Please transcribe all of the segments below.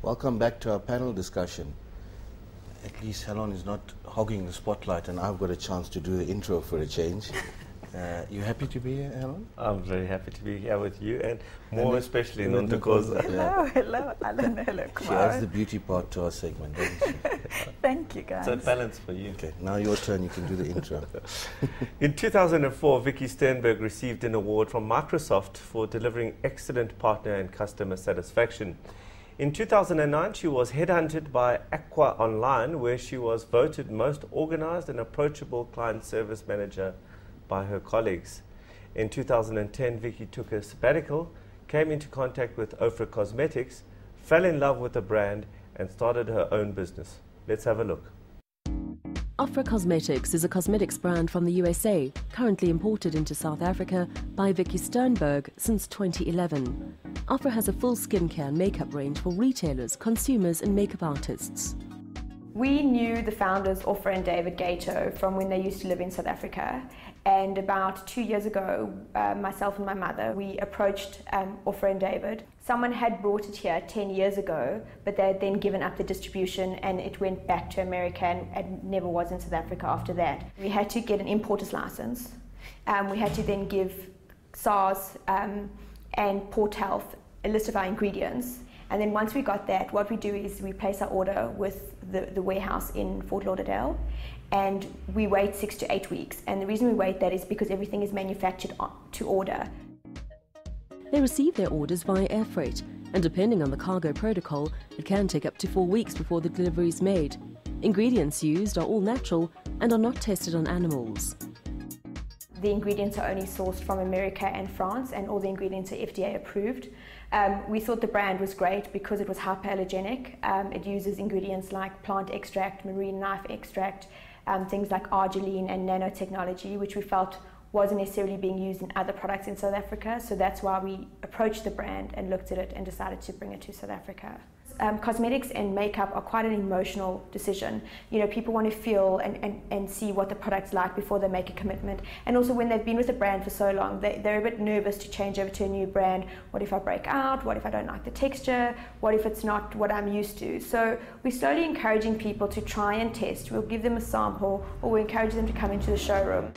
Welcome back to our panel discussion. At least Helen is not hogging the spotlight and I've got a chance to do the intro for a change. You happy to be here, Helen? I'm very happy to be here with you and more especially in Nontokoza. Hello, Alan. Hello, Kumar. She adds the beauty part to our segment, doesn't she? Thank you, guys. So balance for you. Okay, now your turn, you can do the intro. In 2004, Vicki Sternberg received an award from Microsoft for delivering excellent partner and customer satisfaction. In 2009, she was headhunted by Aqua Online, where she was voted most organized and approachable client service manager by her colleagues. In 2010, Vicki took a sabbatical, came into contact with Ofra Cosmetics, fell in love with the brand, and started her own business. Let's have a look. Ofra Cosmetics is a cosmetics brand from the USA, currently imported into South Africa by Vicki Sternberg since 2011. Ofra has a full skincare and makeup range for retailers, consumers and makeup artists. We knew the founders, Ofra and David Gato, from when they used to live in South Africa. And about 2 years ago, myself and my mother, we approached Ofra and David. Someone had brought it here 10 years ago, but they had then given up the distribution and it went back to America and never was in South Africa after that. We had to get an importer's license. We had to then give SARS and Port Health a list of our ingredients. And then once we got that, what we do is we place our order with the warehouse in Fort Lauderdale, and we wait 6 to 8 weeks. And the reason we wait that is because everything is manufactured to order. They receive their orders via air freight, and depending on the cargo protocol, it can take up to 4 weeks before the delivery is made. Ingredients used are all natural and are not tested on animals. The ingredients are only sourced from America and France, and all the ingredients are FDA approved. We thought the brand was great because it was hypoallergenic. It uses ingredients like plant extract, marine knife extract, things like arginine and nanotechnology, which we felt wasn't necessarily being used in other products in South Africa. So that's why we approached the brand and looked at it and decided to bring it to South Africa. Cosmetics and makeup are quite an emotional decision. You know, people want to feel and see what the product's like before they make a commitment. And also when they've been with a brand for so long, they're a bit nervous to change over to a new brand. What if I break out? What if I don't like the texture? What if it's not what I'm used to? So we're slowly encouraging people to try and test. We'll give them a sample, or we encourage them to come into the showroom.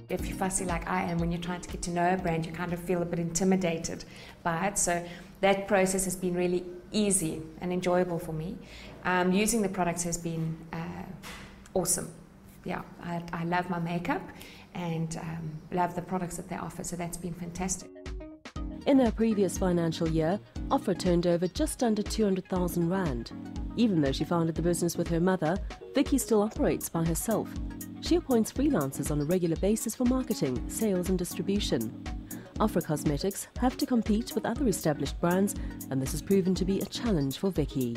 If you're fussy like I am, when you're trying to get to know a brand, you kind of feel a bit intimidated by it. So that process has been really easy and enjoyable for me. Using the products has been awesome. Yeah, I love my makeup and love the products that they offer, so that's been fantastic. In their previous financial year, Ofra turned over just under 200,000 Rand. Even though she founded the business with her mother, Vicki still operates by herself. She appoints freelancers on a regular basis for marketing, sales and distribution. Ofra Cosmetics have to compete with other established brands, and this has proven to be a challenge for Vicki.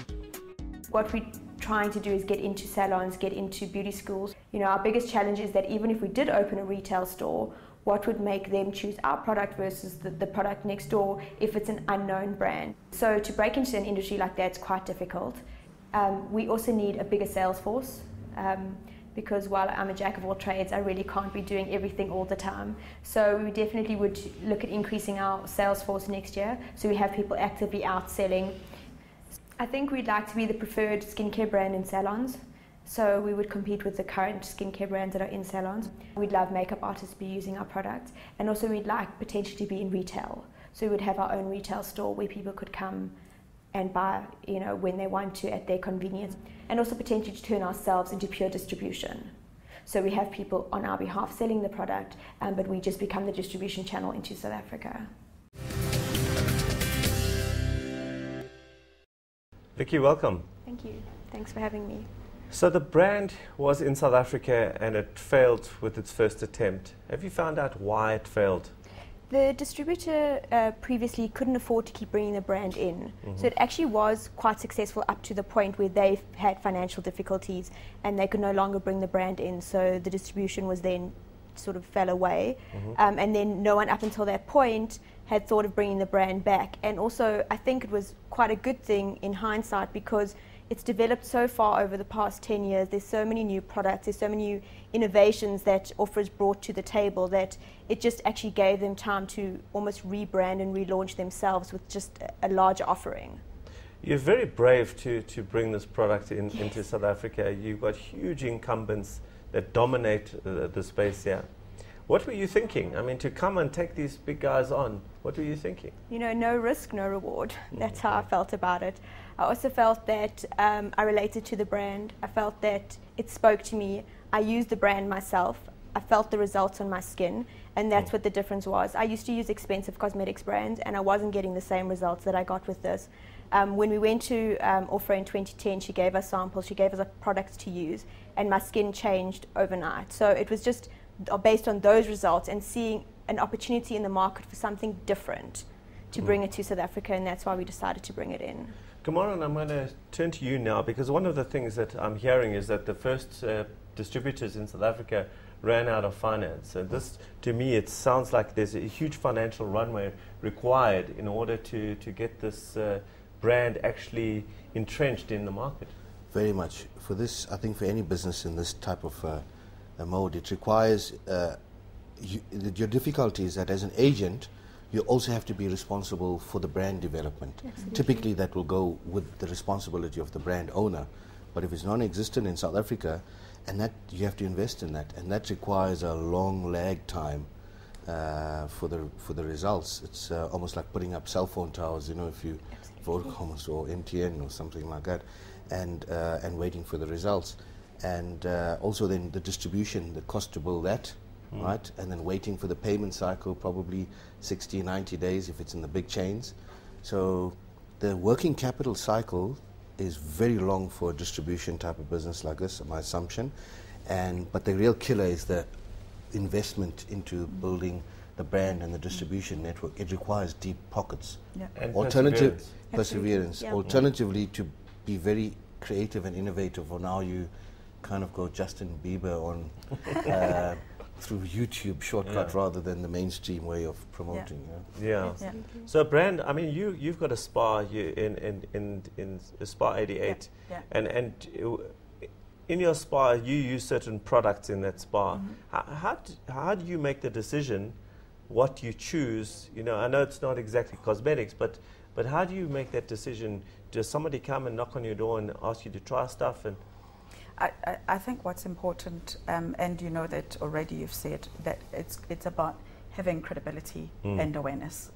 What we're trying to do is get into salons, get into beauty schools. You know, our biggest challenge is that even if we did open a retail store, what would make them choose our product versus the product next door if it's an unknown brand? So to break into an industry like that is quite difficult. We also need a bigger sales force. Because while I'm a jack of all trades, I really can't be doing everything all the time. So we definitely would look at increasing our sales force next year, so we have people actively out selling. I think we'd like to be the preferred skincare brand in salons, so we would compete with the current skincare brands that are in salons. We'd love makeup artists to be using our products, and also we'd like potentially to be in retail. So we would have our own retail store where people could come and buy, you know, when they want to at their convenience, and also potentially to turn ourselves into pure distribution. So we have people on our behalf selling the product, but we just become the distribution channel into South Africa. Vicki, welcome. Thank you. Thanks for having me. So the brand was in South Africa and it failed with its first attempt. Have you found out why it failed? The distributor previously couldn't afford to keep bringing the brand in. So it actually was quite successful up to the point where they had financial difficulties and they could no longer bring the brand in. So the distribution was then sort of fell away. And then no one up until that point had thought of bringing the brand back. And also I think it was quite a good thing in hindsight because it's developed so far over the past 10 years. There's so many new products, there's so many new innovations that Ofra's brought to the table that it just actually gave them time to almost rebrand and relaunch themselves with just a larger offering. You're very brave to bring this product into South Africa. You've got huge incumbents that dominate the space here. What were you thinking? I mean, to come and take these big guys on, what were you thinking? You know, no risk, no reward. That's how I felt about it. I also felt that I related to the brand. I felt that it spoke to me. I used the brand myself. I felt the results on my skin, and that's what the difference was. I used to use expensive cosmetics brands, and I wasn't getting the same results that I got with this. When we went to Ofra in 2010, she gave us samples, she gave us products to use, and my skin changed overnight. So it was just based on those results and seeing an opportunity in the market for something different to bring it to South Africa, and that's why we decided to bring it in. Kamaran, I'm going to turn to you now, because one of the things that I'm hearing is that the first distributors in South Africa ran out of finance. And this, to me, it sounds like there's a huge financial runway required in order to get this brand actually entrenched in the market. Very much. For this, I think for any business in this type of a mode, it requires, your difficulty is that as an agent, you also have to be responsible for the brand development. Absolutely. Typically that will go with the responsibility of the brand owner, but if it's non-existent in South Africa, and that you have to invest in that, and that requires a long lag time for the results. It's almost like putting up cell phone towers, you know, if you Vodacom or MTN or something like that, and waiting for the results. And also then the distribution, the cost to build that, right? And then waiting for the payment cycle, probably 60, 90 days if it's in the big chains. So the working capital cycle is very long for a distribution type of business like this, my assumption. But the real killer is the investment into building the brand and the distribution network. It requires deep pockets. Yeah. And Perseverance. Yeah. Alternatively, to be very creative and innovative, or now you kind of go Justin Bieber on through YouTube shortcut rather than the mainstream way of promoting. Yeah. Yeah. So, Brand, I mean, you've got a spa in Spa 88, Yeah. and in your spa, you use certain products in that spa. How do you make the decision what you choose? You know, I know it's not exactly cosmetics, but how do you make that decision? Does somebody come and knock on your door and ask you to try stuff? And I think what's important, and you know that already you've said, that it's about having credibility and awareness.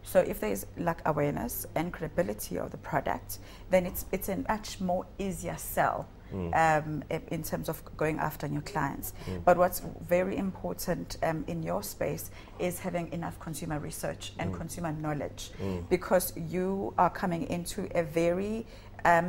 So if there's like awareness and credibility of the product, then it's a much more easier sell in terms of going after new clients. But what's very important in your space is having enough consumer research and consumer knowledge, because you are coming into a very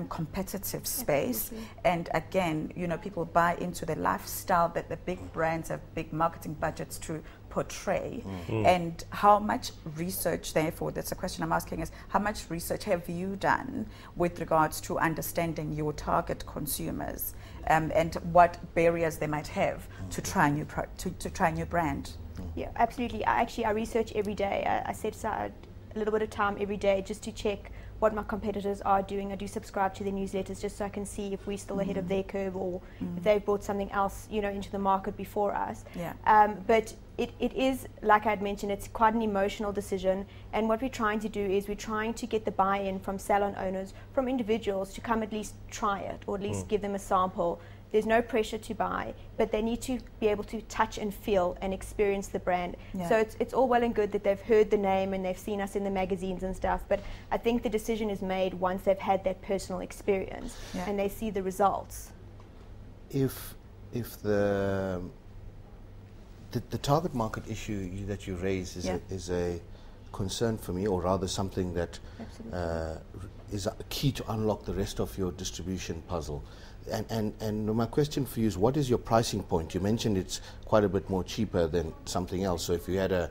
competitive space. And again, you know, people buy into the lifestyle that the big brands have big marketing budgets to portray. And how much research, therefore, that's a question I'm asking, is how much research have you done with regards to understanding your target consumers and what barriers they might have to try a new to try a new brand? Yeah, absolutely. I research every day. I set aside a little bit of time every day just to check what my competitors are doing. I do subscribe to their newsletters just so I can see if we're still ahead of their curve, or if they've brought something else, you know, into the market before us. But it is, like I'd mentioned, it's quite an emotional decision, and what we're trying to do is we're trying to get the buy-in from salon owners, from individuals, to come at least try it, or at least give them a sample. There's no pressure to buy, but they need to be able to touch and feel and experience the brand. So it's all well and good that they've heard the name and they've seen us in the magazines and stuff, but I think the decision is made once they've had that personal experience and they see the results. If the target market issue that you raise is a concern for me, or rather something that is a key to unlock the rest of your distribution puzzle. And my question for you is, what is your pricing point? You mentioned it's quite a bit more cheaper than something else. So if you had a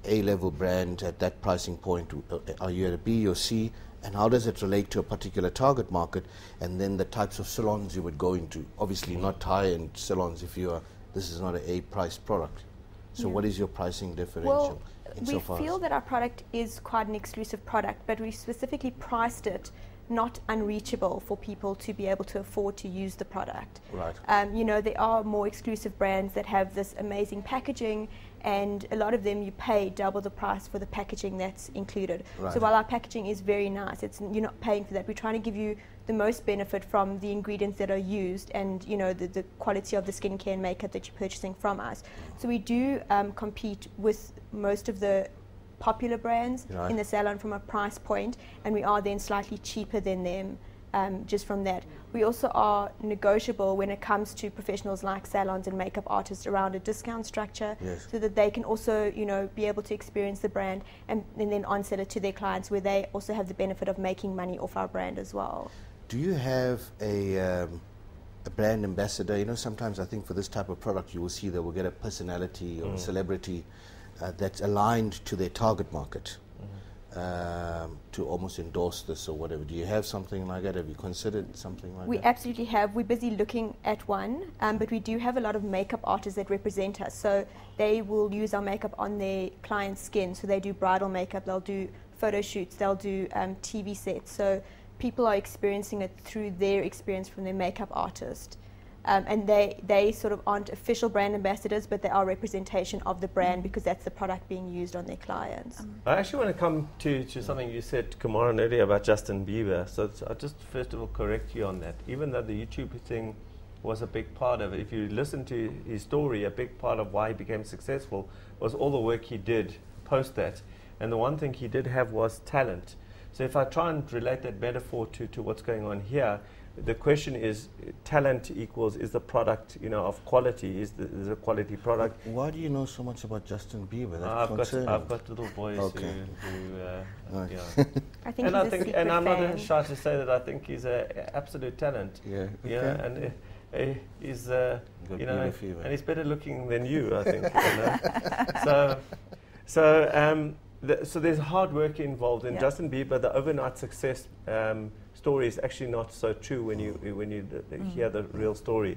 A-level brand at that pricing point, are you at a B or C? And how does it relate to a particular target market? And then the types of salons you would go into. Obviously not high-end salons if you are, this is not an A-priced product. So what is your pricing differential? We feel that our product is quite an exclusive product, but we specifically priced it not unreachable for people to be able to afford to use the product. Right. You know, there are more exclusive brands that have this amazing packaging, and a lot of them you pay double the price for the packaging that's included. Right. So while our packaging is very nice, you're not paying for that. We're trying to give you the most benefit from the ingredients that are used, and you know, the quality of the skincare and makeup that you're purchasing from us. So we do compete with most of the popular brands in the salon from a price point, and we are then slightly cheaper than them just from that. We also are negotiable when it comes to professionals like salons and makeup artists around a discount structure, so that they can also, you know, be able to experience the brand and then on-sell it to their clients, where they also have the benefit of making money off our brand as well. Do you have a brand ambassador? You know, sometimes I think for this type of product you will see they will get a personality or a celebrity that's aligned to their target market to almost endorse this or whatever. Do you have something like that? Have you considered something like that? We absolutely have. We're busy looking at one, but we do have a lot of makeup artists that represent us. So they will use our makeup on their client's skin. So they do bridal makeup, they'll do photo shoots, they'll do TV sets. So people are experiencing it through their experience from their makeup artist. And they sort of aren't official brand ambassadors, but they are representation of the brand because that's the product being used on their clients. I actually want to come to something you said, Kamaran, earlier about Justin Bieber. So I'll just first of all correct you on that. Even though the YouTube thing was a big part of it, if you listen to his story, a big part of why he became successful was all the work he did post that. And the one thing he did have was talent. So if I try and relate that metaphor to what's going on here, the question is, talent equals, is the product, you know, of quality, is the quality product. Why do you know so much about Justin Bieber? I've got little boys who yeah. I think and I'm not shy to say that I think he's an absolute talent. Yeah. Yeah, and he's you know, and he's better looking than you, I think. You know? So there's hard work involved in Justin Bieber. The overnight success story is actually not so true when you hear the real story.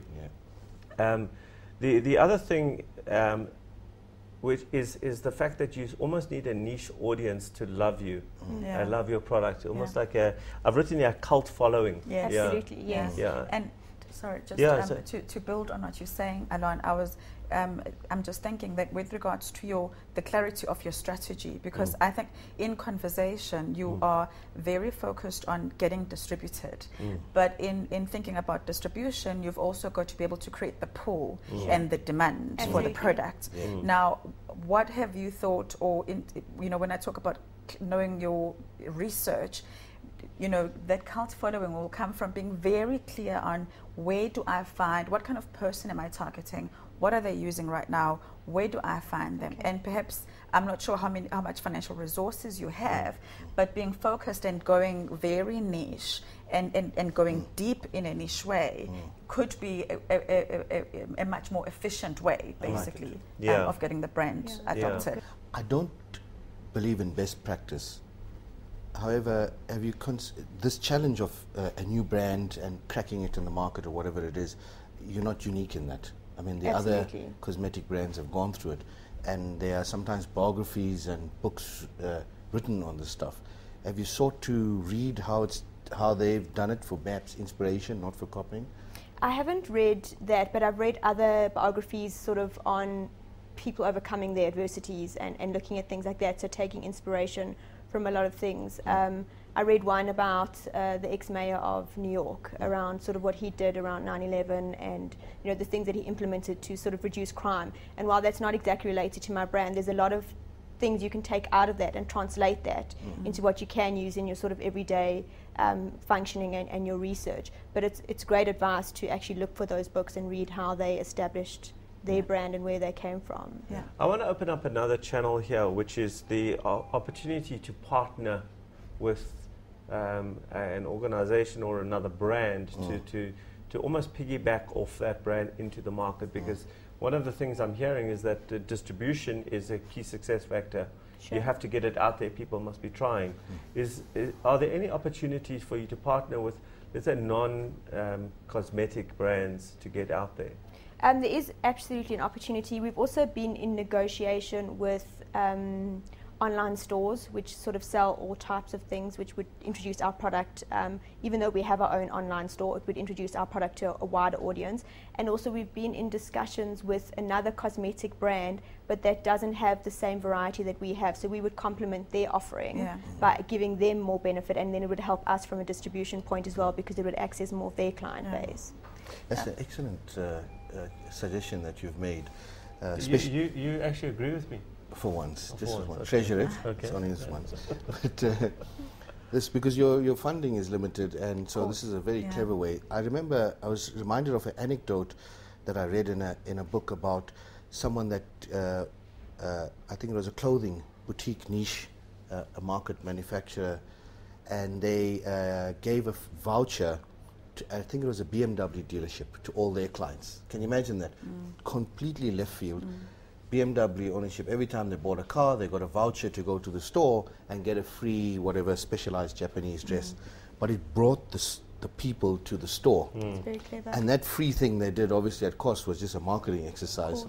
Yeah. The other thing, which is the fact that you almost need a niche audience to love you, love your product. Almost like I've written here, cult following. Yes. Absolutely, yes. Yeah. And sorry, just to build on what you're saying, Alon, I'm just thinking that with regards to the clarity of your strategy, because I think in conversation you are very focused on getting distributed, but in thinking about distribution, you've also got to be able to create the pull and the demand for the product. Now, what have you thought, or you know, when I talk about knowing your research, you know, that cult following will come from being very clear on where do I find, what kind of person am I targeting, what are they using right now, where do I find them? And perhaps, I'm not sure how much financial resources you have, but being focused and going very niche and going deep in a niche way could be a much more efficient way, basically, of getting the brand adopted. I don't believe in best practice. However, have you this challenge of a new brand and cracking it in the market or whatever it is, you're not unique in that. I mean, the other cosmetic brands have gone through it, and there are sometimes biographies and books written on this stuff. Have you sought to read how they've done it for perhaps inspiration, not for copying? I haven't read that, but I've read other biographies sort of on people overcoming their adversities and looking at things like that, so taking inspiration from a lot of things. I read one about the ex-mayor of New York around sort of what he did around 9/11 and, you know, the things that he implemented to sort of reduce crime. And while that's not exactly related to my brand, there's a lot of things you can take out of that and translate that into what you can use in your sort of everyday functioning and your research. But it's great advice to actually look for those books and read how they established their brand and where they came from. Yeah. I want to open up another channel here, which is the opportunity to partner with an organization or another brand to almost piggyback off that brand into the market, because one of the things I'm hearing is that the distribution is a key success factor. Sure. You have to get it out there, people must be trying. Are there any opportunities for you to partner with, let's say, non-cosmetic brands to get out there? There is absolutely an opportunity. We've also been in negotiation with online stores which sort of sell all types of things, which would introduce our product. Even though we have our own online store, it would introduce our product to a wider audience. And also we've been in discussions with another cosmetic brand, but that doesn't have the same variety that we have. So we would complement their offering by giving them more benefit, and then it would help us from a distribution point as well, because it would access more of their client base. That's an excellent suggestion that you've made. You actually agree with me? For once, this is one. Okay. Treasure it. Okay. It's only this once. But this, because your funding is limited, and so this is a very clever way. I remember I was reminded of an anecdote that I read in a book about someone that I think it was a clothing boutique niche, a market manufacturer, and they gave a voucher to, I think it was a BMW dealership, to all their clients. Can you imagine that? Completely left field. BMW ownership, every time they bought a car, they got a voucher to go to the store and get a free whatever specialized Japanese dress. But it brought the people to the store. It's very clever. And that free thing they did, obviously at cost, was just a marketing exercise.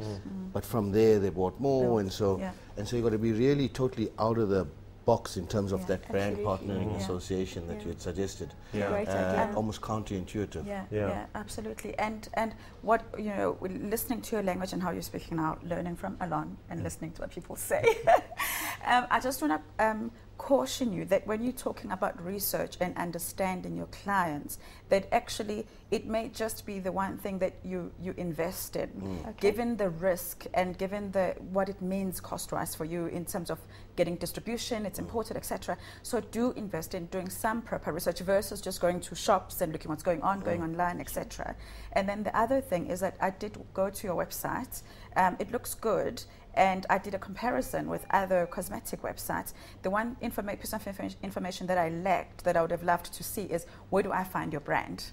But from there they bought more, and so you've got to be really totally out of the box in terms of that brand partnering association that you had suggested. Great idea. Almost counterintuitive. Yeah, absolutely. And what, listening to your language and how you're speaking now, learning from Alon and listening to what people say, I just want to caution you that when you're talking about research and understanding your clients, that actually it may just be the one thing that you invest in, given the risk and given what it means cost-wise for you in terms of getting distribution, it's imported, etc. So do invest in doing some proper research versus just going to shops and looking what's going on, going online, etc. And then the other thing is that I did go to your website. It looks good. And I did a comparison with other cosmetic websites. The one piece of information that I lacked, that I would have loved to see, is where do I find your brand?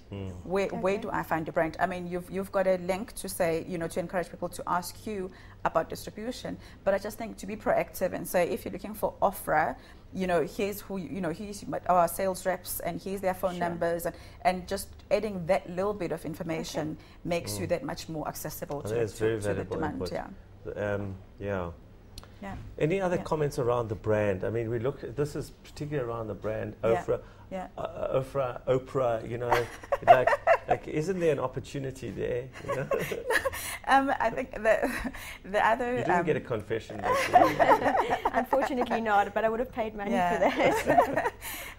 Where do I find your brand? I mean, you've got a link to say, to encourage people to ask you about distribution. But I just think to be proactive and say, if you're looking for Ofra, here's who, here's our sales reps, and here's their phone numbers, and just adding that little bit of information makes you that much more accessible to the demand. Any other comments around the brand? I mean, this is particularly around the brand Ofra. Oprah, like isn't there an opportunity there? I think the other. You didn't get a confession. Unfortunately not, but I would have paid money for that.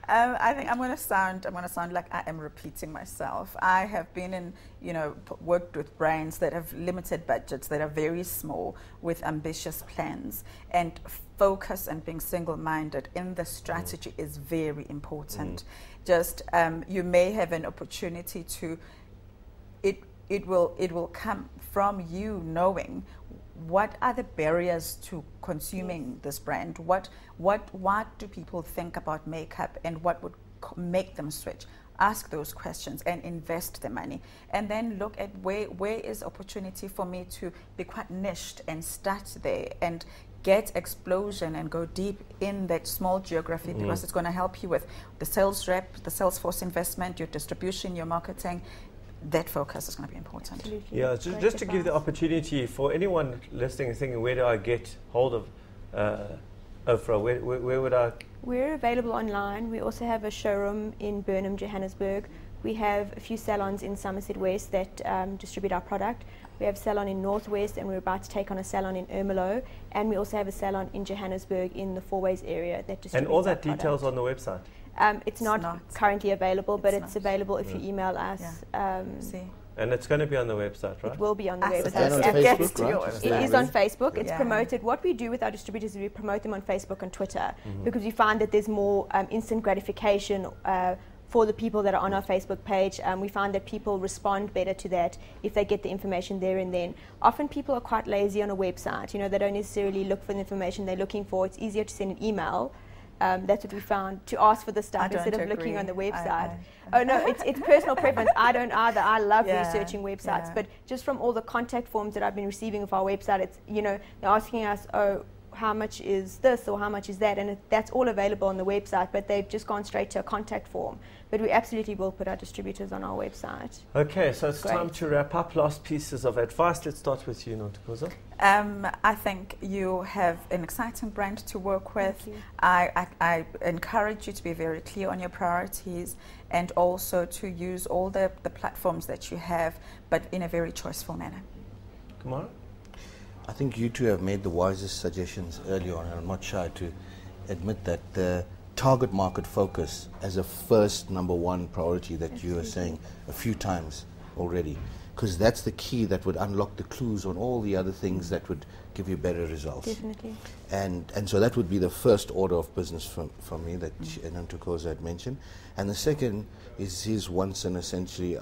I think I'm going to sound like I am repeating myself. I have been in, worked with brands that have limited budgets, that are very small, with ambitious plans, and focus and being single-minded in the strategy is very important. Just you may have an opportunity to. It will come from you knowing what are the barriers to consuming this brand. What do people think about makeup, and what would make them switch? Ask those questions and invest the money, and then look at where is opportunity for me to be quite niched and start there and get explosion and go deep in that small geography, because it's going to help you with the sales rep, the sales force investment, your distribution, your marketing. That focus is going to be important. Absolutely. Yeah, just to give the opportunity for anyone listening and thinking, where do I get hold of Ofra? Where would I? We're available online. We also have a showroom in Burnham, Johannesburg. We have a few salons in Somerset West that distribute our product. We have a salon in Northwest, and we're about to take on a salon in Ermelo. And we also have a salon in Johannesburg in the Fourways area that distributes. And all that our details product. on the website? It's not currently available, but it's available if you email us. And it's going to be on the website, right? It will be on the It's website. on Facebook, right? It is on Facebook. It's promoted. What we do with our distributors is we promote them on Facebook and Twitter, because we find that there's more instant gratification for the people that are on our Facebook page. We find that people respond better to that if they get the information there and then. Often people are quite lazy on a website. They don't necessarily look for the information they're looking for. It's easier to send an email. That's what we found, to ask for the stuff instead of looking on the website. Oh no, it's personal preference. I don't either. I love researching websites, but just from all the contact forms that I've been receiving of our website, it's they're asking us, how much is this or how much is that, and that's all available on the website, but they've just gone straight to a contact form. But we absolutely will put our distributors on our website. Okay, so it's Great. time to wrap up. Last pieces of advice. Let's start with you, Nontokozo. I think you have an exciting brand to work with. Thank you. I encourage you to be very clear on your priorities and also to use all the platforms that you have, but in a very choiceful manner. Kamara? I think you two have made the wisest suggestions earlier on, and I'm not shy to admit that the target market focus as a first number one priority that you are saying a few times already, because that's the key that would unlock the clues on all the other things that would give you better results. Definitely. And so that would be the first order of business from me that Nontokozo had mentioned. And the second is his once and essentially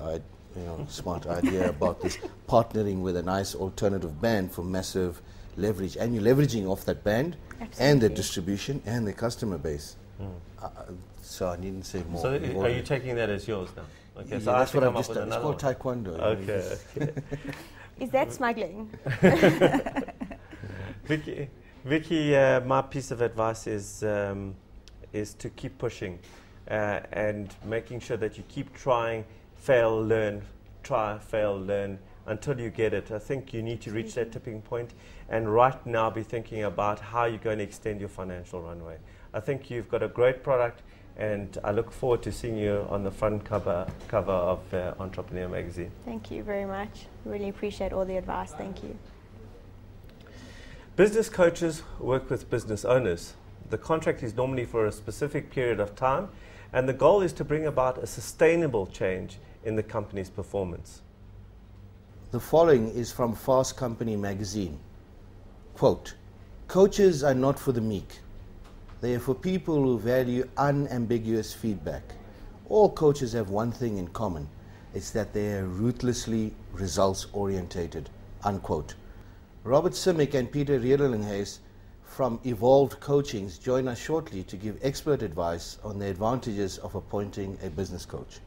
smart idea about this partnering with a nice alternative band for massive leverage. And you're leveraging off that band and the distribution and the customer base. So I needn't say more. So are you taking that as yours now? Okay, Yeah, so I have that's to what come I've up just with done. It's another called one. taekwondo. Okay. Is that smuggling? Vicki, my piece of advice is to keep pushing and making sure that you keep trying, fail, learn, try, fail, learn until you get it. I think you need to reach that tipping point and right now be thinking about how you're going to extend your financial runway. I think you've got a great product and I look forward to seeing you on the front cover of Entrepreneur Magazine. Thank you very much. Really appreciate all the advice. Thank you. Business coaches work with business owners. The contract is normally for a specific period of time, and the goal is to bring about a sustainable change in the company's performance. The following is from Fast Company magazine. Quote, "Coaches are not for the meek. They are for people who value unambiguous feedback. All coaches have one thing in common. It's that they are ruthlessly results-orientated." Unquote. Robert Simic and Peter Riedelinghuis from Evolved Coachings join us shortly to give expert advice on the advantages of appointing a business coach.